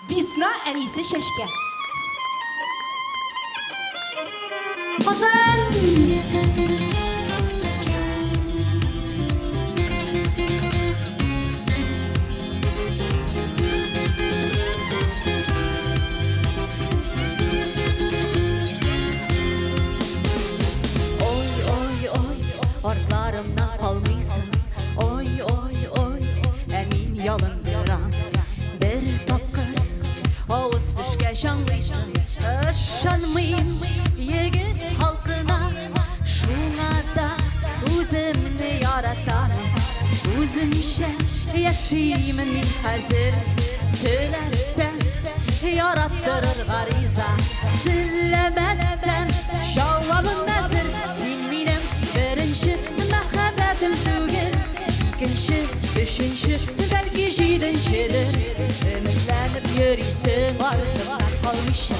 Весна әнисі шәшке. Hasan! Artlarımdan kalmışsın. Oy oy oy emin yalındıran bir takır ağız pişke şanlıysın. Şanmayayım yigit halkına şuna da özümni yaratan özümşe yaşayayım min hazır dilesem yarattırır gariza dilemezsem şavabım nazır silminem birinci mehabetim tügel ikinci üçüncü belki jidinçidir ümitlenip yürüysen ardımdan kalmışam.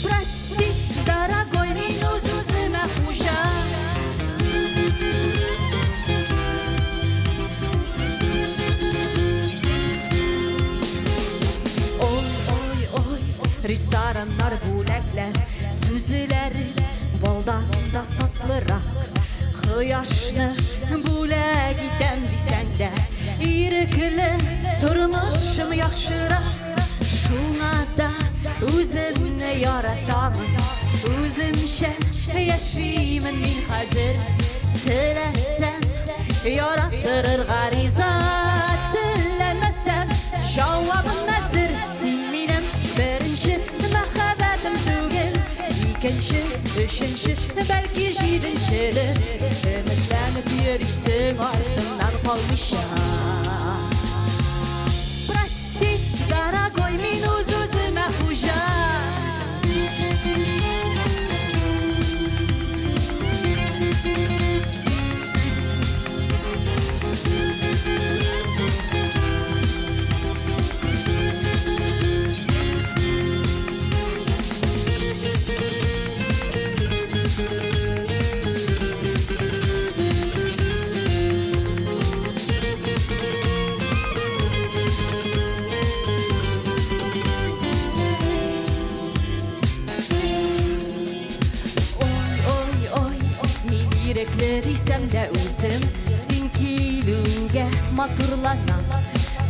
Прости, дорогой, минус üzüme huşa. Oy oy oy, restoranlar bulaklar, süzüleri baldan da tatlırak. Hıyaşlı bule gidem desen de, irkili turmuşum yakşırak. Şuna da özümni yaratamın, özümşe yaşayayım min hazır dilesem yarattırır gariza dilemesem cevabım nazır silminem birinci mehabetim tügel ikinci üçüncü belki jidinçilir ümitlenip yürüysen ardımdan kalmışam. Прости, дорогой, минус üzüme huşa. Yüreklerisem de özüm sin kilüge maturlanan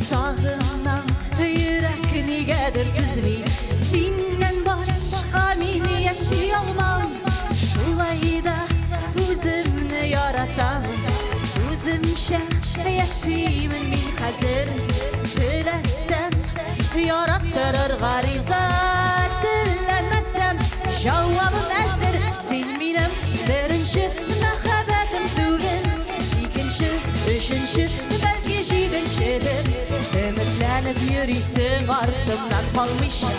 sağına yürek nigedir düzmil sinden başka min yaşayamam şulay da özümni yaratan özümşe yaşayayım min hazır dilesem yarattırır gariza dilemesem cevabım esir silminem birinci mehabetim tügel ikinci üçüncü belki jidinçidir ümitlenip yürüysen ardımdan kalmışam.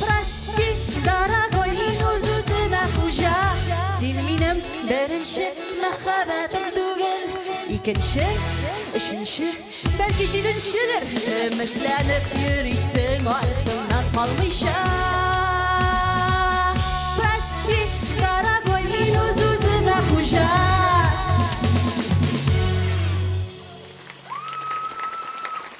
Прости, дорогой, минус üzüme huşa. Silminem birinci mehabetim tügel ikinci üçüncü belki jidinçidir ümitlenip yürüysen ardımdan kalmışam.